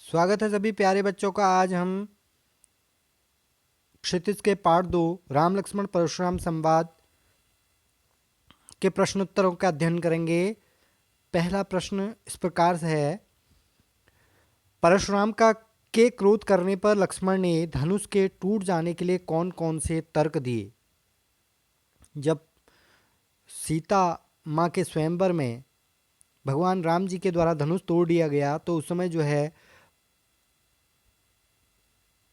स्वागत है सभी प्यारे बच्चों का। आज हम क्षितिज के पार्ट 2 राम लक्ष्मण परशुराम संवाद के प्रश्नोत्तरों का अध्ययन करेंगे। पहला प्रश्न इस प्रकार से है, परशुराम का के क्रोध करने पर लक्ष्मण ने धनुष के टूट जाने के लिए कौन कौन से तर्क दिए। जब सीता माँ के स्वयंवर में भगवान राम जी के द्वारा धनुष तोड़ दिया गया तो उस समय जो है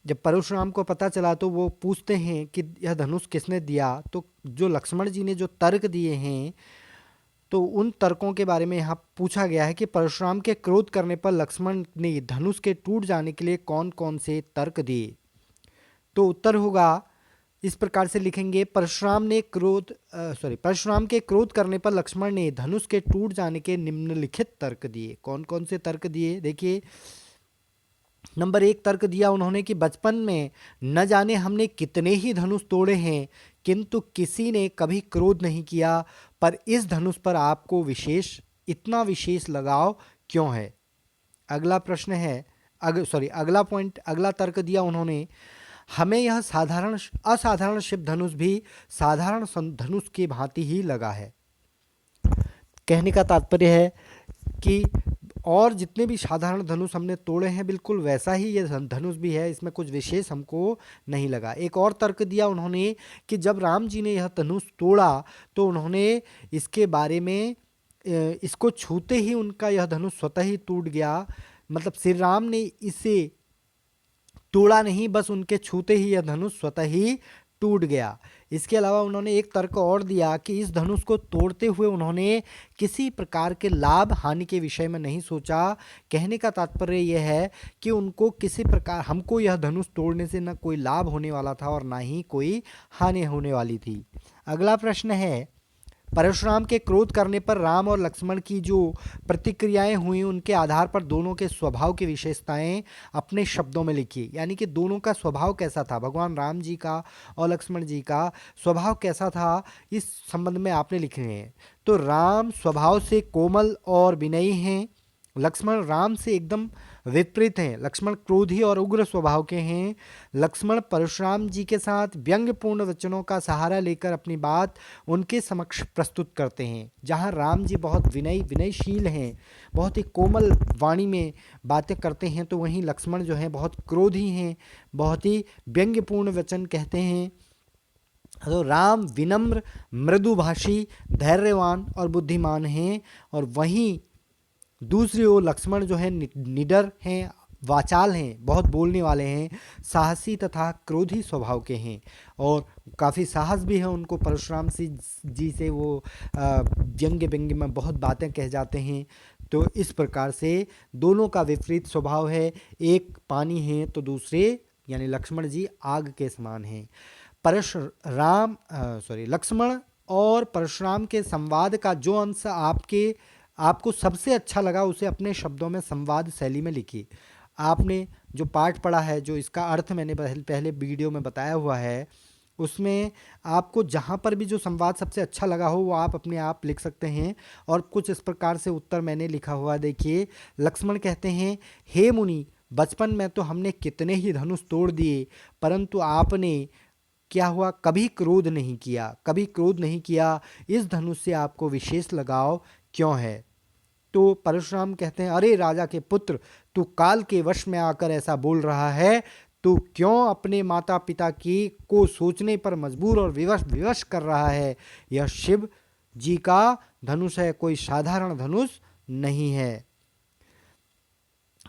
जब परशुराम को पता चला तो वो पूछते हैं कि यह धनुष किसने दिया। तो जो लक्ष्मण जी ने जो तर्क दिए हैं तो उन तर्कों के बारे में यहाँ पूछा गया है कि परशुराम के क्रोध करने पर लक्ष्मण ने धनुष के टूट जाने के लिए कौन कौन से तर्क दिए। तो उत्तर होगा, इस प्रकार से लिखेंगे, परशुराम के क्रोध करने पर लक्ष्मण ने धनुष के टूट जाने के निम्नलिखित तर्क दिए। कौन कौन से तर्क दिए देखिए। नंबर 1 तर्क दिया उन्होंने कि बचपन में न जाने हमने कितने ही धनुष तोड़े हैं किंतु किसी ने कभी क्रोध नहीं किया, पर इस धनुष पर आपको इतना विशेष लगाव क्यों है। अगला प्रश्न है अगला तर्क दिया उन्होंने, हमें यह असाधारण शिव धनुष भी साधारण धनुष की भांति ही लगा है। कहने का तात्पर्य है कि और जितने भी साधारण धनुष हमने तोड़े हैं बिल्कुल वैसा ही ये धनुष भी है, इसमें कुछ विशेष हमको नहीं लगा। एक और तर्क दिया उन्होंने कि जब राम जी ने यह धनुष तोड़ा तो उन्होंने इसके बारे में इसको छूते ही उनका यह धनुष स्वतः ही टूट गया। मतलब श्री राम ने इसे तोड़ा नहीं, बस उनके छूते ही यह धनुष स्वतः ही टूट गया। इसके अलावा उन्होंने एक तर्क और दिया कि इस धनुष को तोड़ते हुए उन्होंने किसी प्रकार के लाभ हानि के विषय में नहीं सोचा। कहने का तात्पर्य यह है कि उनको किसी प्रकार हमको यह धनुष तोड़ने से न कोई लाभ होने वाला था और ना ही कोई हानि होने वाली थी। अगला प्रश्न है, परशुराम के क्रोध करने पर राम और लक्ष्मण की जो प्रतिक्रियाएं हुई उनके आधार पर दोनों के स्वभाव की विशेषताएं अपने शब्दों में लिखी। यानी कि दोनों का स्वभाव कैसा था, भगवान राम जी का और लक्ष्मण जी का स्वभाव कैसा था, इस संबंध में आपने लिखने हैं। तो राम स्वभाव से कोमल और विनयी हैं, लक्ष्मण राम से एकदम विपरीत हैं। लक्ष्मण क्रोधी और उग्र स्वभाव के हैं। लक्ष्मण परशुराम जी के साथ व्यंग्यपूर्ण वचनों का सहारा लेकर अपनी बात उनके समक्ष प्रस्तुत करते हैं। जहाँ राम जी बहुत विनयशील हैं, बहुत ही कोमल वाणी में बातें करते हैं, तो वहीं लक्ष्मण जो हैं बहुत क्रोधी हैं, बहुत ही व्यंग्यपूर्ण वचन कहते हैं। तो राम विनम्र, मृदुभाषी, धैर्यवान और बुद्धिमान हैं, और वहीं दूसरी ओर लक्ष्मण जो है निडर हैं, वाचाल हैं, बहुत बोलने वाले हैं, साहसी तथा क्रोधी स्वभाव के हैं, और काफ़ी साहस भी है उनको। परशुराम जी से वो व्यंग्य में बहुत बातें कह जाते हैं। तो इस प्रकार से दोनों का विपरीत स्वभाव है, एक पानी है तो दूसरे यानी लक्ष्मण जी आग के समान हैं। लक्ष्मण और परशुराम के संवाद का जो अंश आपको सबसे अच्छा लगा उसे अपने शब्दों में संवाद शैली में लिखिए। आपने जो पाठ पढ़ा है, जो इसका अर्थ मैंने पहले वीडियो में बताया हुआ है, उसमें आपको जहाँ पर भी जो संवाद सबसे अच्छा लगा हो वो आप अपने आप लिख सकते हैं। और कुछ इस प्रकार से उत्तर मैंने लिखा हुआ देखिए। लक्ष्मण कहते हैं, हे मुनि, बचपन में तो हमने कितने ही धनुष तोड़ दिए, परंतु आपने क्या हुआ, कभी क्रोध नहीं किया। इस धनुष से आपको विशेष लगाव क्यों है। तो परशुराम कहते हैं, अरे राजा के पुत्र, तू काल के वश में आकर ऐसा बोल रहा है, तू क्यों अपने माता पिता की को सोचने पर मजबूर और विवश कर रहा है। यह शिव जी का धनुष है, कोई साधारण धनुष नहीं है।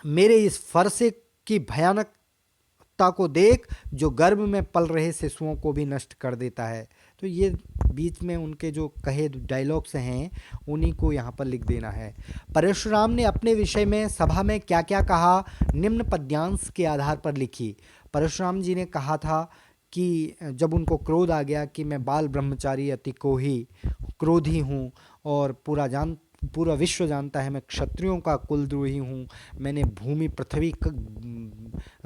मेरे इस फरसे की भयानकता को देख, जो गर्भ में पल रहे शिशुओं को भी नष्ट कर देता है। तो ये बीच में उनके जो कहे डायलॉग्स हैं उन्हीं को यहाँ पर लिख देना है। परशुराम ने अपने विषय में सभा में क्या क्या कहा, निम्न पद्यांश के आधार पर लिखी। परशुराम जी ने कहा था कि जब उनको क्रोध आ गया कि मैं बाल ब्रह्मचारी अति कोही क्रोधी हूँ, और पूरा विश्व जानता है मैं क्षत्रियों का कुलद्रोही हूँ, मैंने भूमि पृथ्वी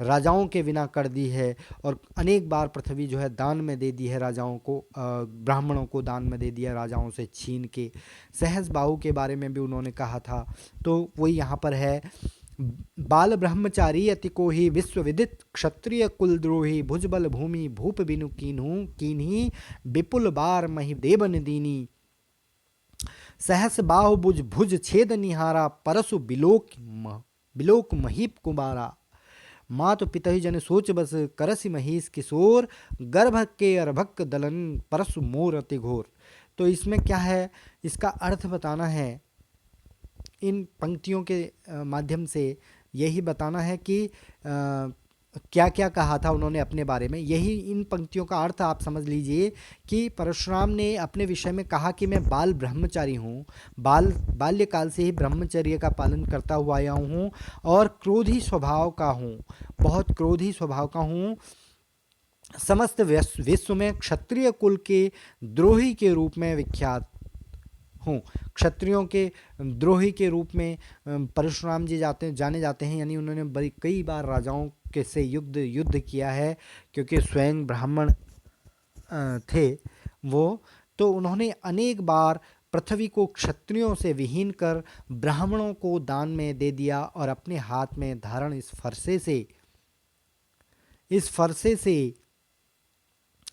राजाओं के बिना कर दी है, और अनेक बार पृथ्वी जो है दान में दे दी है राजाओं को, ब्राह्मणों को दान में दे दिया राजाओं से छीन के। सहस बाहु के बारे में भी उन्होंने कहा था। तो वही यहाँ पर है, बाल ब्रह्मचारी अति को ही विश्वविदित क्षत्रिय कुलद्रोही भुजबल भूमि भूप बिनु कीन्हू कीन्ही विपुल बार मही देवन दीनी सहस बाहु भुज भुज छेद निहारा परसु बिलोक महीप कुमारा मातु पितहि जन सोच बस करसि महीस किशोर गर्भ के अर्भक दलन परसु मोर अति घोर। तो इसमें क्या है, इसका अर्थ बताना है, इन पंक्तियों के माध्यम से यही बताना है कि क्या क्या कहा था उन्होंने अपने बारे में। यही इन पंक्तियों का अर्थ आप समझ लीजिए कि परशुराम ने अपने विषय में कहा कि मैं बाल ब्रह्मचारी हूँ, बाल्यकाल से ही ब्रह्मचर्य का पालन करता हुआ आया हूँ और क्रोधी स्वभाव का हूँ, बहुत क्रोधी स्वभाव का हूँ। समस्त विश्व में क्षत्रिय कुल के द्रोही के रूप में विख्यात हूँ। क्षत्रियों के द्रोही के रूप में परशुराम जी जाने जाते हैं, यानी उन्होंने कई बार राजाओं के से युद्ध किया है, क्योंकि स्वयं ब्राह्मण थे वो। तो उन्होंने अनेक बार पृथ्वी को क्षत्रियों से विहीन कर ब्राह्मणों को दान में दे दिया और अपने हाथ में धारण इस फरसे से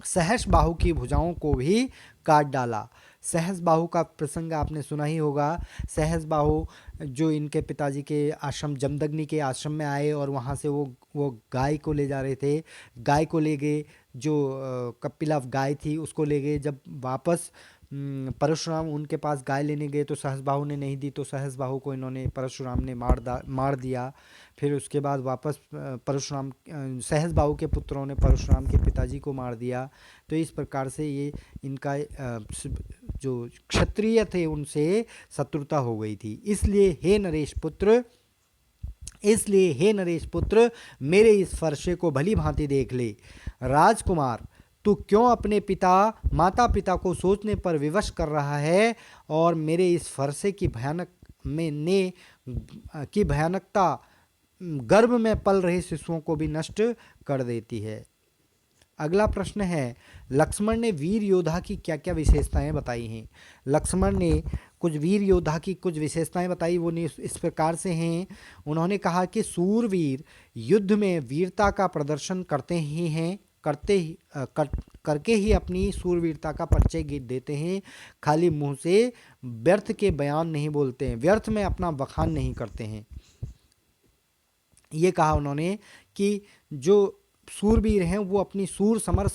सहस बाहु की भुजाओं को भी काट डाला। सहस बाहु का प्रसंग आपने सुना ही होगा। सहस बाहु जो इनके पिताजी के आश्रम जमदग्नि के आश्रम में आए और वहाँ से वो गाय को ले जा रहे थे, गाय को ले गए, जो कपिला गाय थी उसको ले गए। जब वापस परशुराम उनके पास गाय लेने गए तो सहसबाहु ने नहीं दी, तो सहसबाहु को इन्होंने परशुराम ने मार दिया। फिर उसके बाद वापस सहसबाहु के पुत्रों ने परशुराम के पिताजी को मार दिया। तो इस प्रकार से ये इनका जो क्षत्रिय थे उनसे शत्रुता हो गई थी। इसलिए हे नरेश पुत्र मेरे इस फरसे को भली भांति देख ले। राजकुमार तू क्यों अपने माता पिता को सोचने पर विवश कर रहा है और मेरे इस फरसे की भयानकता गर्भ में पल रहे शिशुओं को भी नष्ट कर देती है। अगला प्रश्न है, लक्ष्मण ने वीर योद्धा की क्या क्या विशेषताएं बताई हैं। लक्ष्मण ने कुछ वीर योद्धा की कुछ विशेषताएं बताई, वो इस प्रकार से हैं। उन्होंने कहा कि सूरवीर युद्ध में वीरता का प्रदर्शन करके ही अपनी सूरवीरता का परिचय देते हैं। खाली मुंह से व्यर्थ के बयान नहीं बोलते हैं, व्यर्थ में अपना बखान नहीं करते हैं। ये कहा उन्होंने कि जो सूरवीर हैं वो अपनी सूर समर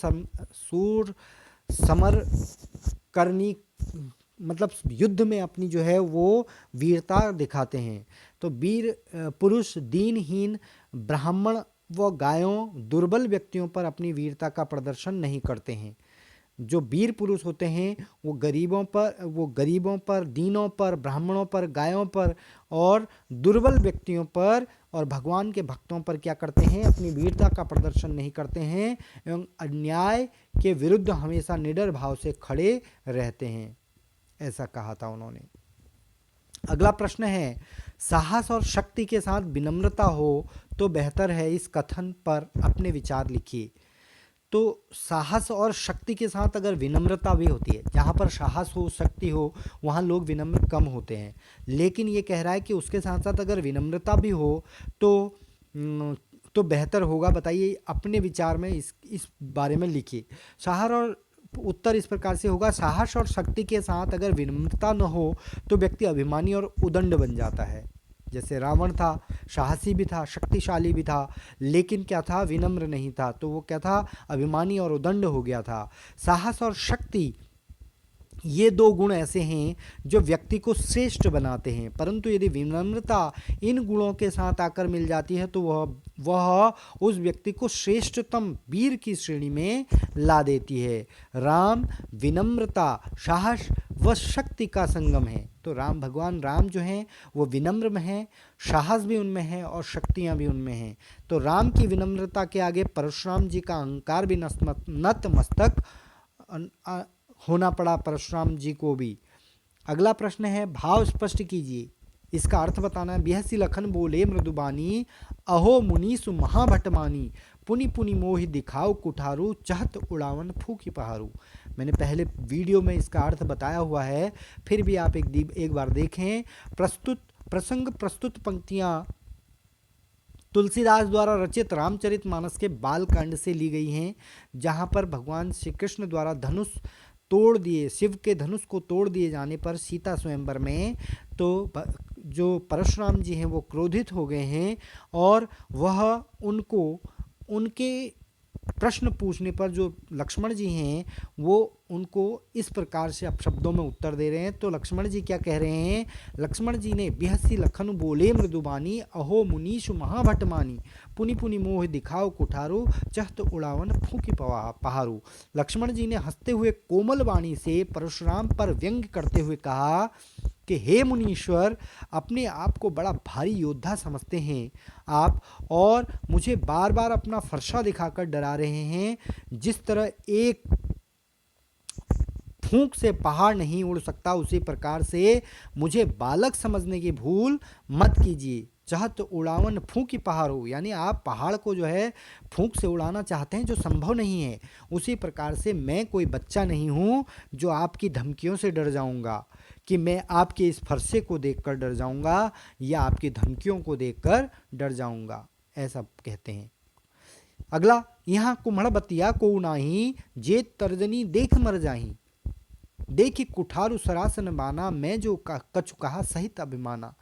करनी मतलब युद्ध में अपनी जो है वो वीरता दिखाते हैं। तो वीर पुरुष दीनहीन ब्राह्मण व गायों दुर्बल व्यक्तियों पर अपनी वीरता का प्रदर्शन नहीं करते हैं। जो वीर पुरुष होते हैं वो गरीबों पर, दीनों पर, ब्राह्मणों पर, गायों पर और दुर्बल व्यक्तियों पर और भगवान के भक्तों पर क्या करते हैं, अपनी वीरता का प्रदर्शन नहीं करते हैं एवं अन्याय के विरुद्ध हमेशा निडर भाव से खड़े रहते हैं, ऐसा कहा था उन्होंने। अगला प्रश्न है, साहस और शक्ति के साथ विनम्रता हो तो बेहतर है, इस कथन पर अपने विचार लिखिए। तो साहस और शक्ति के साथ अगर विनम्रता भी होती है, जहाँ पर साहस हो शक्ति हो वहाँ लोग विनम्र कम होते हैं, लेकिन ये कह रहा है कि उसके साथ साथ अगर विनम्रता भी हो तो बेहतर होगा। बताइए अपने विचार में इस बारे में लिखिए। साहस और उत्तर इस प्रकार से होगा, साहस और शक्ति के साथ अगर विनम्रता न हो तो व्यक्ति अभिमानी और उदंड बन जाता है। जैसे रावण था, साहसी भी था, शक्तिशाली भी था, लेकिन क्या था, विनम्र नहीं था, तो वो क्या था, अभिमानी और उदंड हो गया था। साहस और शक्ति ये दो गुण ऐसे हैं जो व्यक्ति को श्रेष्ठ बनाते हैं, परंतु यदि विनम्रता इन गुणों के साथ आकर मिल जाती है तो वह उस व्यक्ति को श्रेष्ठतम वीर की श्रेणी में ला देती है। राम विनम्रता, साहस व शक्ति का संगम है। तो भगवान राम जो हैं वो विनम्र में हैं, साहस भी उनमें है और शक्तियाँ भी उनमें हैं। तो राम की विनम्रता के आगे परशुराम जी का अहंकार भी नतमस्तक होना पड़ा परशुराम जी को भी। अगला प्रश्न है, भाव स्पष्ट कीजिए, इसका अर्थ बताना है। बिहसी लखन बोले मृदुबानी, अहो मुनीसु महाभटमानी, पुनि पुनि मोहि दिखाओ कुठारू, चहत उड़ावन फूकी पहारू। मैंने पहले वीडियो में इसका अर्थ बताया हुआ है, फिर भी आप एक बार देखें। प्रस्तुत पंक्तियाँ तुलसीदास द्वारा रचित रामचरितमानस के बालकांड से ली गई हैं, जहाँ पर भगवान श्री कृष्ण द्वारा धनुष तोड़ दिए, शिव के धनुष को तोड़ दिए जाने पर सीता स्वयंवर में तो जो परशुराम जी हैं वो क्रोधित हो गए हैं और वह उनको उनके प्रश्न पूछने पर जो लक्ष्मण जी हैं वो उनको इस प्रकार से अपशब्दों में उत्तर दे रहे हैं। तो लक्ष्मण जी क्या कह रहे हैं? लक्ष्मण जी ने बिहसी लखन बोले मृदुबानी, अहो मुनीषु महाभटमानी, पुनि पुनि मोह दिखाओ कुठारो, चहत उड़ावन फूकी पहारू। लक्ष्मण जी ने हंसते हुए कोमल वाणी से परशुराम पर व्यंग्य करते हुए कहा कि हे मुनीश्वर, अपने आप को बड़ा भारी योद्धा समझते हैं आप और मुझे बार बार अपना फरसा दिखाकर डरा रहे हैं। जिस तरह एक फूंक से पहाड़ नहीं उड़ सकता, उसी प्रकार से मुझे बालक समझने की भूल मत कीजिए। चाहत उड़ावन फूंकी पहाड़ हो, यानी आप पहाड़ को जो है फूंक से उड़ाना चाहते हैं जो संभव नहीं है। उसी प्रकार से मैं कोई बच्चा नहीं हूँ जो आपकी धमकियों से डर जाऊँगा, कि मैं आपके इस फरसे को देखकर डर जाऊँगा या आपकी धमकियों को देखकर डर जाऊँगा, ऐसा कहते हैं। अगला, यहाँ कुम्हड़ बतिया को नाही, जे तर्जनी देख मर जाही, देखी कुठारू सरासन बाना, मैं जो कछु कहा सहित अभिमाना।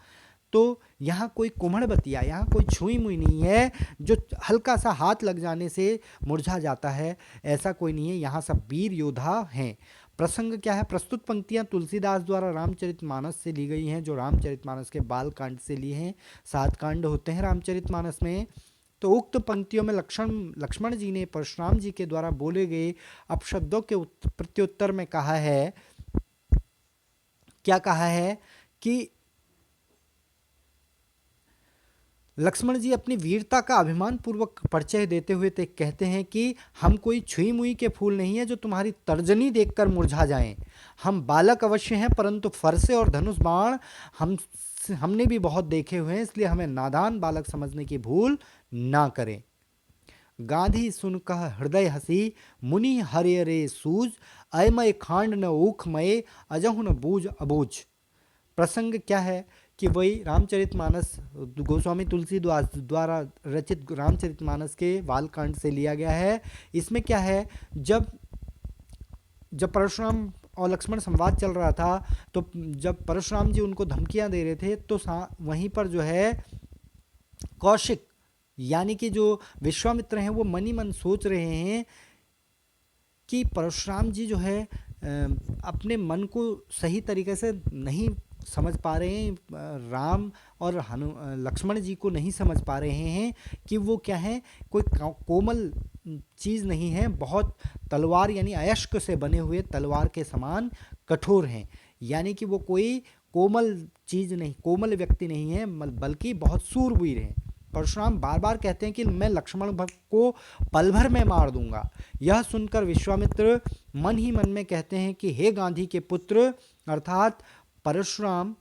तो यहाँ कोई कुम्हड़ बतिया, यहाँ कोई छुई मुई नहीं है जो हल्का सा हाथ लग जाने से मुरझा जाता है, ऐसा कोई नहीं है। यहाँ सब वीर योद्धा हैं। प्रसंग क्या है? प्रस्तुत पंक्तियाँ तुलसीदास द्वारा रामचरितमानस से ली गई हैं, जो रामचरितमानस के बाल कांड से ली हैं। 7 कांड होते हैं रामचरितमानस में। तो उक्त पंक्तियों में लक्ष्मण जी ने परशुराम जी के द्वारा बोले गए अपशब्दों के प्रत्युत्तर में कहा है, क्या कहा है कि लक्ष्मण जी अपनी वीरता का अभिमान पूर्वक परिचय देते हुए कहते हैं कि हम कोई छुई मुई के फूल नहीं है जो तुम्हारी तर्जनी देखकर मुरझा जाएं। हम बालक अवश्य हैं, परंतु फरसे और धनुष बाण हमने भी बहुत देखे हुए हैं, इसलिए हमें नादान बालक समझने की भूल ना करें। गांधी सुन कह हृदय हसी, मुनि हरे रे सूझ, अयमय खांड न ऊखमय, अजहु न बूझ अबूझ। प्रसंग क्या है कि वही रामचरितमानस गोस्वामी तुलसीदास द्वारा रचित रामचरितमानस के बालकांड से लिया गया है। इसमें क्या है, जब परशुराम और लक्ष्मण संवाद चल रहा था, तो जब परशुराम जी उनको धमकियां दे रहे थे, तो वहीं पर जो है कौशिक यानी कि जो विश्वामित्र हैं वो मन ही मन सोच रहे हैं कि परशुराम जी जो है अपने मन को सही तरीके से नहीं समझ पा रहे हैं, राम और लक्ष्मण जी को नहीं समझ पा रहे हैं कि वो क्या है, कोई कोमल चीज़ नहीं है, बहुत तलवार यानी अयस्क से बने हुए तलवार के समान कठोर हैं, यानी कि वो कोई कोमल चीज़ नहीं, कोमल व्यक्ति नहीं है, बल्कि बहुत सूरवीर हैं। परशुराम बार बार कहते हैं कि मैं लक्ष्मण भक्त को पल भर में मार दूंगा। यह सुनकर विश्वामित्र मन ही मन में कहते हैं कि हे गांधी के पुत्र, अर्थात परशुराम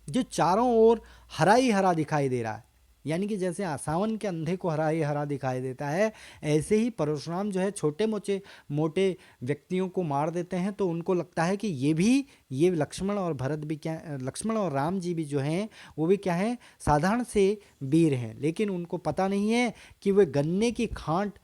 जो चारों ओर हरा ही हरा दिखाई दे रहा है, यानी कि जैसे सावन के अंधे को हरा ही हरा दिखाई देता है, ऐसे ही परशुराम जो है छोटे मोटे व्यक्तियों को मार देते हैं। तो उनको लगता है कि ये लक्ष्मण और भरत भी क्या, लक्ष्मण और राम जी भी जो हैं वो भी क्या है, साधारण से वीर हैं, लेकिन उनको पता नहीं है कि वे गन्ने की खांट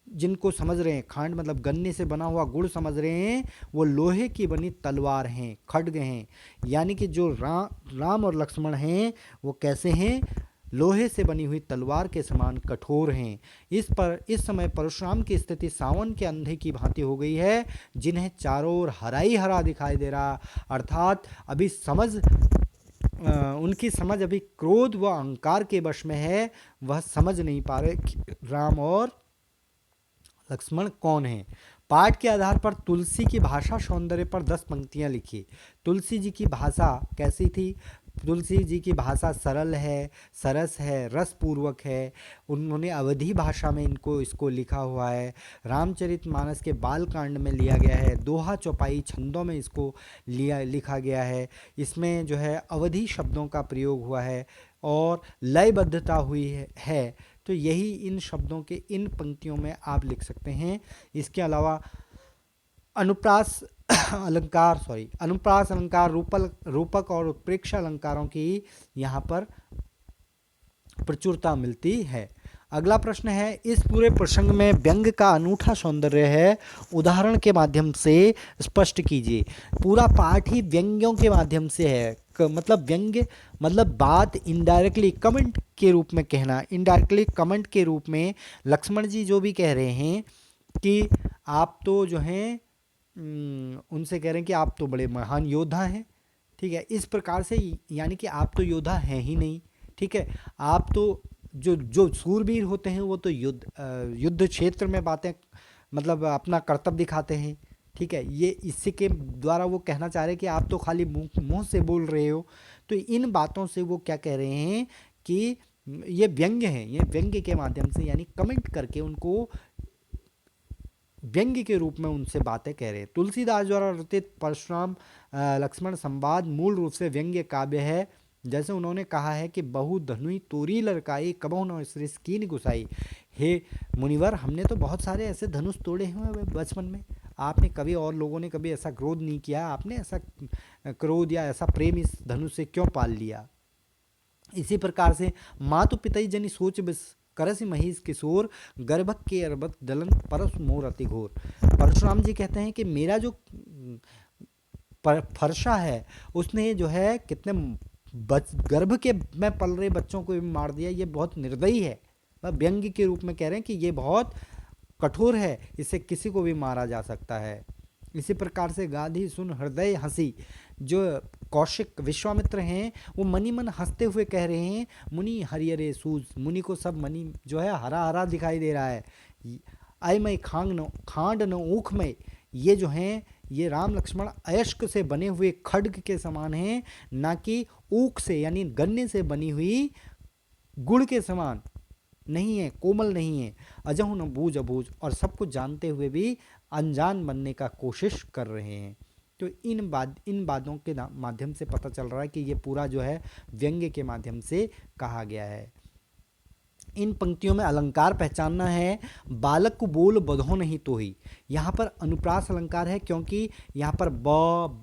जिनको समझ रहे हैं, खांड मतलब गन्ने से बना हुआ गुड़ समझ रहे हैं, वो लोहे की बनी तलवार हैं, खड्ग हैं। यानी कि जो राम और लक्ष्मण हैं वो कैसे हैं, लोहे से बनी हुई तलवार के समान कठोर हैं। इस समय परशुराम की स्थिति सावन के अंधे की भांति हो गई है, जिन्हें चारों ओर हरा ही हरा दिखाई दे रहा, अर्थात अभी उनकी समझ अभी क्रोध व अहंकार के वश में है, वह समझ नहीं पा रहे कि राम और लक्ष्मण कौन है। पाठ के आधार पर तुलसी की भाषा सौंदर्य पर 10 पंक्तियां लिखी। तुलसी जी की भाषा कैसी थी? तुलसी जी की भाषा सरल है, सरस है, रसपूर्वक है। उन्होंने अवधी भाषा में इसको लिखा हुआ है। रामचरितमानस के बालकांड में लिया गया है, दोहा चौपाई छंदों में इसको लिखा गया है। इसमें जो है अवधी शब्दों का प्रयोग हुआ है और लयबद्धता हुई है। तो यही इन शब्दों के इन पंक्तियों में आप लिख सकते हैं। इसके अलावा अनुप्रास अलंकार, रूपक और उत्प्रेक्षा अलंकारों की यहाँ पर प्रचुरता मिलती है। अगला प्रश्न है, इस पूरे प्रसंग में व्यंग का अनूठा सौंदर्य है, उदाहरण के माध्यम से स्पष्ट कीजिए। पूरा पाठ ही व्यंग्यों के माध्यम से है। मतलब व्यंग्य मतलब बात इनडायरेक्टली कमेंट के रूप में कहना, इनडायरेक्टली कमेंट के रूप में लक्ष्मण जी जो भी कह रहे हैं कि आप तो जो हैं उनसे कह रहे हैं कि आप तो बड़े महान योद्धा हैं, ठीक है, इस प्रकार से, यानी कि आप तो योद्धा हैं ही नहीं, ठीक है, आप तो जो जो सूरवीर होते हैं वो तो युद्ध क्षेत्र में बातें मतलब अपना कर्तव्य दिखाते हैं, ठीक है, ये इसी के द्वारा वो कहना चाह रहे हैं कि आप तो खाली मुंह मुंह से बोल रहे हो। तो इन बातों से वो क्या कह रहे हैं कि ये व्यंग्य हैं, ये व्यंग्य के माध्यम से यानी कमेंट करके उनको व्यंग्य के रूप में उनसे बातें कह रहे हैं। तुलसीदास द्वारा रचित परशुराम लक्ष्मण संवाद मूल रूप से व्यंग्य काव्य है। जैसे उन्होंने कहा है कि बहु धनुई तोरी लड़काई कबहु न श्रेष्ठ कीन गुसाई। हे मुनिवर, हमने तो बहुत सारे ऐसे धनुष तोड़े हुए बचपन में, आपने कभी और लोगों ने कभी ऐसा क्रोध नहीं किया, आपने ऐसा क्रोध या ऐसा प्रेम इस धनुष से क्यों पाल लिया। इसी प्रकार से मातु पितई जनि सोच बिस करसि महिष किशोर गर्भक के अरबत दलन परस मोर अति घोर। परशुराम जी कहते हैं कि मेरा जो फरसा है उसने जो है कितने गर्भ के में पल रहे बच्चों को भी मार दिया, ये बहुत निर्दयी है। व्यंग्य के रूप में कह रहे हैं कि ये बहुत कठोर है, इसे किसी को भी मारा जा सकता है। इसी प्रकार से गाधी सुन हृदय हंसी, जो कौशिक विश्वामित्र हैं वो मनी मन हंसते हुए कह रहे हैं मुनि हरियरे सूज, मुनि को सब मनी जो है हरा हरा दिखाई दे रहा है। आय मई खांड न ऊख में, ये जो हैं ये राम लक्ष्मण अयस्क से बने हुए खड्ग के समान हैं, ना कि ऊख से यानी गन्ने से बनी हुई गुड़ के समान नहीं है, कोमल नहीं है। अजहु न बूझ अबूझ, और सब कुछ जानते हुए भी अनजान बनने का कोशिश कर रहे हैं। तो इन बातों के माध्यम से पता चल रहा है कि ये पूरा जो है व्यंग्य के माध्यम से कहा गया है। इन पंक्तियों में अलंकार पहचानना है। बालक को बोल बधो नहीं तो ही, यहाँ पर अनुप्रास अलंकार है क्योंकि यहाँ पर ब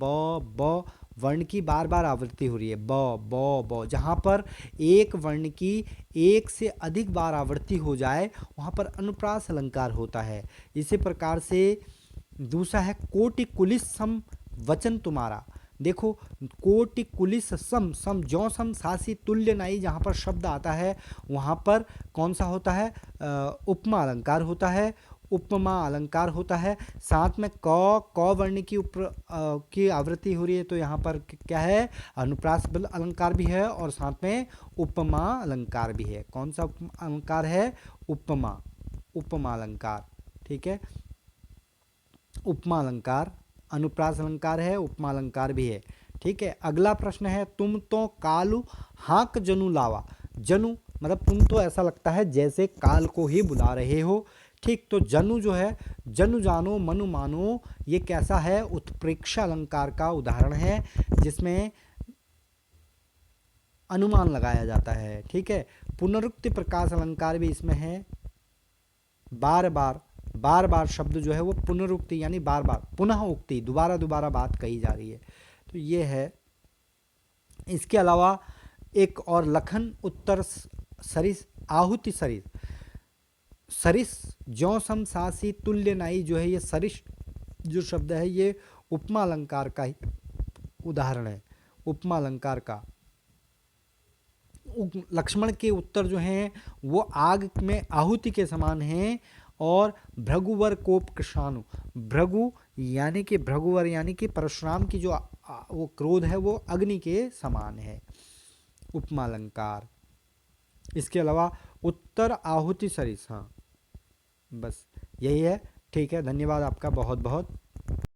ब ब वर्ण की बार बार आवृत्ति हो रही है। ब ब ब, जहाँ पर एक वर्ण की एक से अधिक बार आवृत्ति हो जाए वहाँ पर अनुप्रास अलंकार होता है। इसी प्रकार से दूसरा है कोटि कुलिस सम वचन तुम्हारा। देखो कोटि कुलिस सम, सम ज्यों सम सासी तुल्य नाई, जहाँ पर शब्द आता है वहाँ पर कौन सा होता है, उपमा अलंकार होता है, उपमा अलंकार होता है। साथ में क वर्ण की आवृत्ति हो रही है, तो यहाँ पर क्या है, अनुप्रास अलंकार भी है और साथ में उपमा अलंकार भी है। कौन सा अलंकार है, उपमा अलंकार, ठीक है, उपमा अलंकार, अनुप्रास अलंकार है, उपमा अलंकार भी है, ठीक है। अगला प्रश्न है, तुम तो कालू हाँक जनु लावा। जनु मतलब तुम तो ऐसा लगता है जैसे काल को ही बुला रहे हो, ठीक। तो जनु जो है, जनु जानो मनु मानो, ये कैसा है, उत्प्रेक्षा अलंकार का उदाहरण है जिसमें अनुमान लगाया जाता है, ठीक है। पुनरुक्ति प्रकाश अलंकार भी इसमें है। बार बार शब्द जो है वो पुनरुक्ति यानी बार बार पुनः उक्ति, दोबारा दोबारा बात कही जा रही है, तो ये है। इसके अलावा एक और लखन उत्तर सरिस आहुति सरिस, सरिस ज्यों सम सासी तुल्य नाई, जो है ये सरिस जो शब्द है ये उपमा अलंकार का ही उदाहरण है, उपमा अलंकार का। लक्ष्मण के उत्तर जो हैं वो आग में आहुति के समान हैं। और भृगुवर कोप कृषाणु, भृगु यानी कि भृगुवर यानी कि परशुराम की जो वो क्रोध है वो अग्नि के समान है, उपमा अलंकार। इसके अलावा उत्तर आहुति सरिस, हाँ बस यही है, ठीक है। धन्यवाद आपका बहुत बहुत।